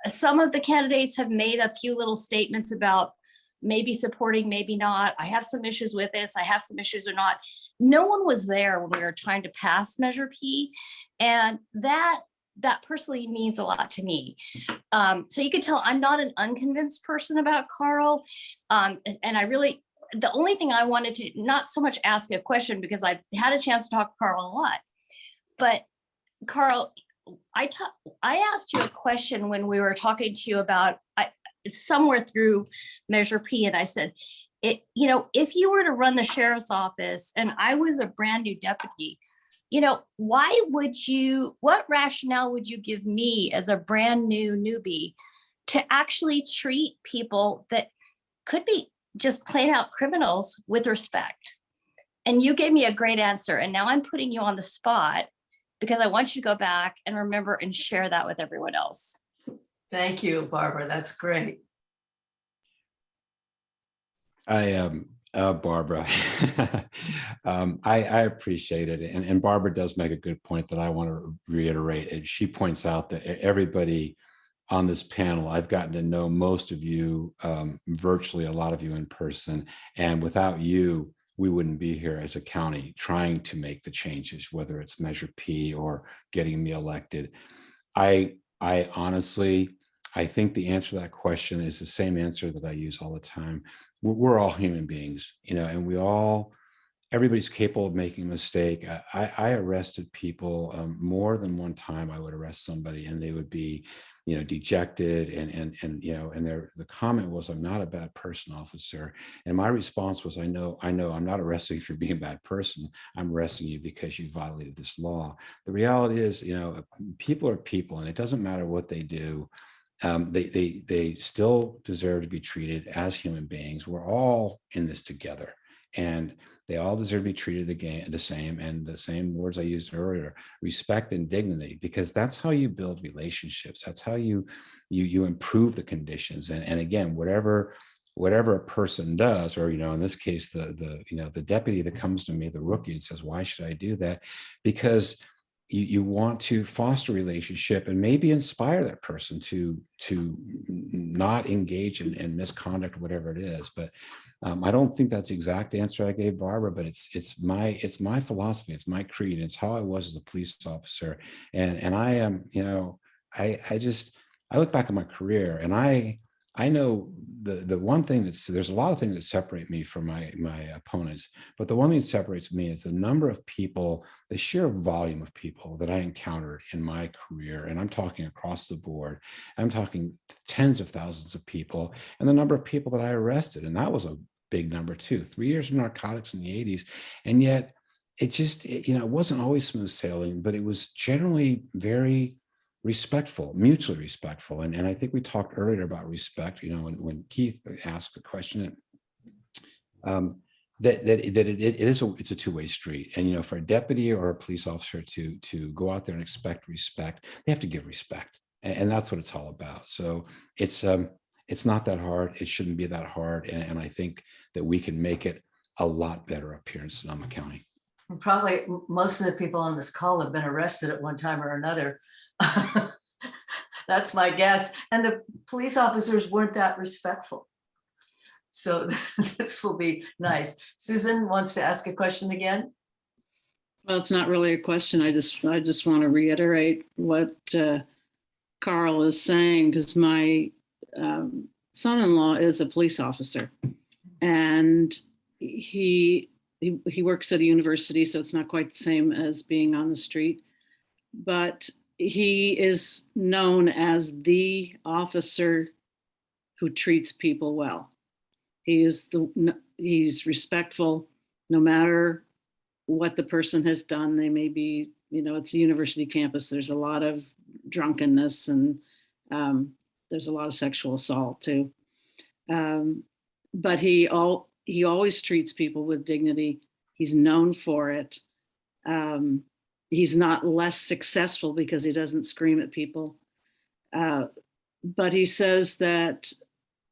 S11: Some of the candidates have made a few little statements about maybe supporting, maybe not. I have some issues with this. I have some issues or not. No one was there when we were trying to pass Measure P. And that personally means a lot to me. So you can tell I'm not an unconvinced person about Carl. And the only thing I wanted to, not so much ask a question because I've had a chance to talk to Carl a lot, but Carl, I asked you a question when we were talking to you about somewhere through Measure P, and I said, if you were to run the sheriff's office and I was a brand new deputy, what rationale would you give me as a brand new newbie to actually treat people that could be just plain out criminals with respect? And you gave me a great answer. And now I'm putting you on the spot because I want you to go back and remember and share that with everyone else.
S1: Thank you, Barbara. That's great.
S3: Barbara, I appreciate it. And Barbara does make a good point that I want to reiterate. And she points out that everybody on this panel, I've gotten to know most of you virtually, a lot of you in person. And without you, we wouldn't be here as a county trying to make the changes, whether it's Measure P or getting me elected. I honestly, I think the answer to that question is the same answer that I use all the time. We're all human beings, and everybody's capable of making a mistake. I arrested people more than one time. I would arrest somebody and they would be, dejected and the comment was, I'm not a bad person, officer. And my response was, I know, I'm not arresting you for being a bad person. I'm arresting you because you violated this law. The reality is, people are people, and it doesn't matter what they do. They still deserve to be treated as human beings. We're all in this together, and they all deserve to be treated the same. And the same words I used earlier: respect and dignity, because that's how you build relationships. That's how you improve the conditions. And again, whatever a person does, or in this case, the deputy that comes to me, the rookie, and says, "Why should I do that?" Because you want to foster a relationship and maybe inspire that person to not engage in misconduct, whatever it is. But I don't think that's the exact answer I gave Barbara, but it's my philosophy, it's my creed, it's how I was as a police officer. And I am, I look back at my career, and I know the one thing there's a lot of things that separate me from my opponents, but the one thing that separates me is the number of people, the sheer volume of people that I encountered in my career. And I'm talking across the board. I'm talking tens of thousands of people, and the number of people that I arrested. And that was a big number too. 3 years of narcotics in the 80s. And yet it wasn't always smooth sailing, but it was generally very respectful, mutually respectful. And I think we talked earlier about respect, when Keith asked the question, it's a two-way street. And, for a deputy or a police officer to go out there and expect respect, they have to give respect. And that's what it's all about. So it's not that hard. It shouldn't be that hard. And I think that we can make it a lot better up here in Sonoma County.
S1: Probably most of the people on this call have been arrested at one time or another. That's my guess. And the police officers weren't that respectful. So this will be nice. Susan wants to ask a question again.
S9: Well, it's not really a question. I just want to reiterate what Carl is saying, because my son-in-law is a police officer, and he works at a university, so it's not quite the same as being on the street. But he is known as the officer who treats people well. He's respectful no matter what the person has done. They may be, it's a university campus. There's a lot of drunkenness and there's a lot of sexual assault too. But he always treats people with dignity. He's known for it. He's not less successful because he doesn't scream at people. But he says that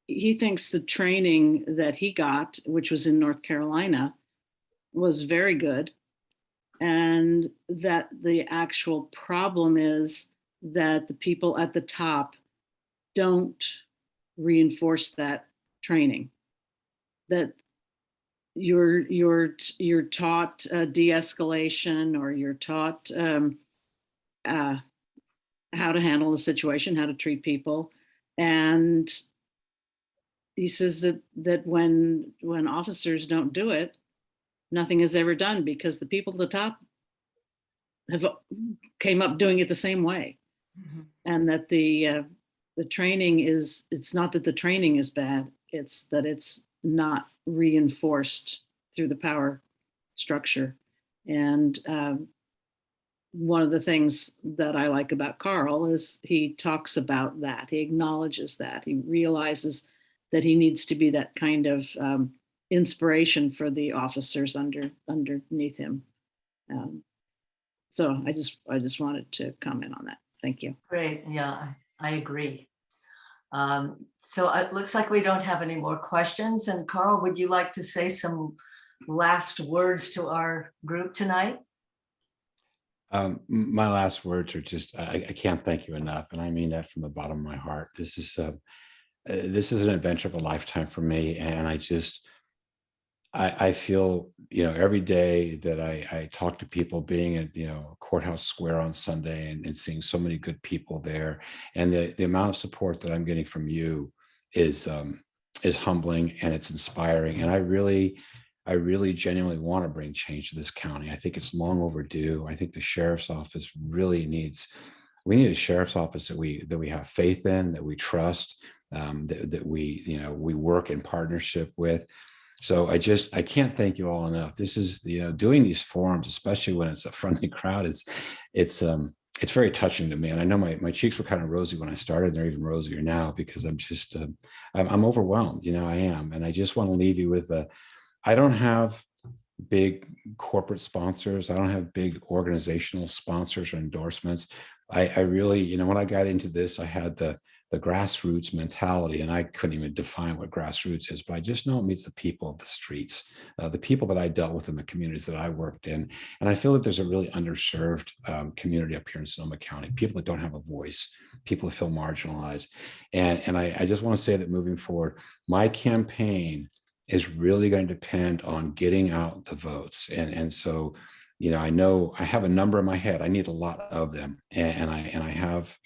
S9: he thinks the training that he got, which was in North Carolina, was very good. And that the actual problem is that the people at the top don't reinforce that training. That you're taught de-escalation, or you're taught how to handle the situation, how to treat people. And he says that when officers don't do it, nothing is ever done, because the people at the top came up doing it the same way. Mm-hmm. And that the training it's not that the training is bad, it's that it's not reinforced through the power structure. And one of the things that I like about Carl is he talks about that. He acknowledges that. He realizes that he needs to be that kind of inspiration for the officers underneath him. So I just wanted to comment on that. Thank you.
S1: Great. Yeah, I agree. So it looks like we don't have any more questions. And Carl, would you like to say some last words to our group tonight?
S3: My last words are just, I can't thank you enough. And I mean that from the bottom of my heart. This is an adventure of a lifetime for me. And I feel, every day that I talk to people, being at, Courthouse Square on Sunday and seeing so many good people there, and the amount of support that I'm getting from you is humbling, and it's inspiring. And I really genuinely want to bring change to this county. I think it's long overdue. I think the sheriff's office really we need a sheriff's office that we have faith in, that we trust, that we work in partnership with. So I can't thank you all enough. This is, doing these forums, especially when it's a friendly crowd, it's very touching to me. And I know my cheeks were kind of rosy when I started. They're even rosier now, because I'm just, I'm overwhelmed, I am. And I just want to leave you with I don't have big corporate sponsors. I don't have big organizational sponsors or endorsements. I really, when I got into this, I had the grassroots mentality, and I couldn't even define what grassroots is, but I just know it means the people of the streets, the people that I dealt with in the communities that I worked in. And I feel that there's a really underserved community up here in Sonoma County, people that don't have a voice, people that feel marginalized. And I just want to say that moving forward, my campaign is really going to depend on getting out the votes. And so, I know I have a number in my head. I need a lot of them. And I have,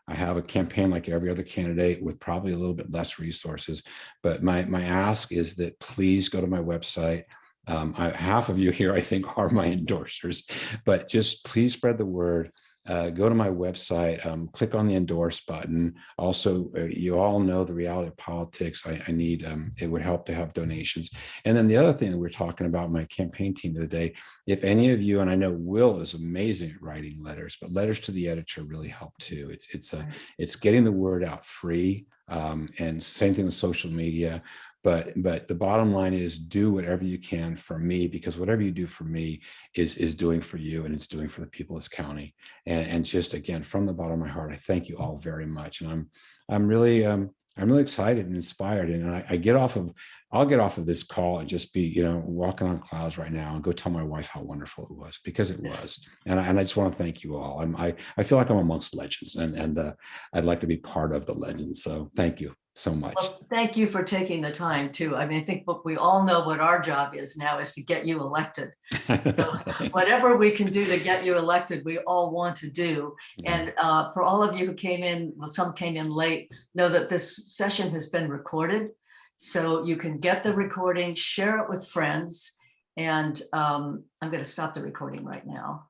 S3: I have a campaign like every other candidate with probably a little bit less resources. But my ask is that please go to my website. Half of you here, I think, are my endorsers, but just please spread the word. Go to my website, click on the endorse button. Also, you all know the reality of politics. I need, it would help to have donations. And then the other thing that we're talking about, my campaign team the other day, if any of you, and I know Will is amazing at writing letters, but letters to the editor really help too. It's getting the word out free, and same thing with social media. But the bottom line is, do whatever you can for me, because whatever you do for me is doing for you, and it's doing for the people of this county. And just again, from the bottom of my heart, I thank you all very much. And I'm really excited and inspired. And I'll get off of this call and just be, walking on clouds right now and go tell my wife how wonderful it was, because it was. And I just want to thank you all. I feel like I'm amongst legends, and I'd like to be part of the legends. So thank you so much.
S1: Well, thank you for taking the time too. I mean, I think what we all know what our job is now is to get you elected. So whatever we can do to get you elected, we all want to do.
S3: Yeah.
S1: And for all of you who came in, well, some came in late, know that this session has been recorded. So you can get the recording, share it with friends. And I'm going to stop the recording right now.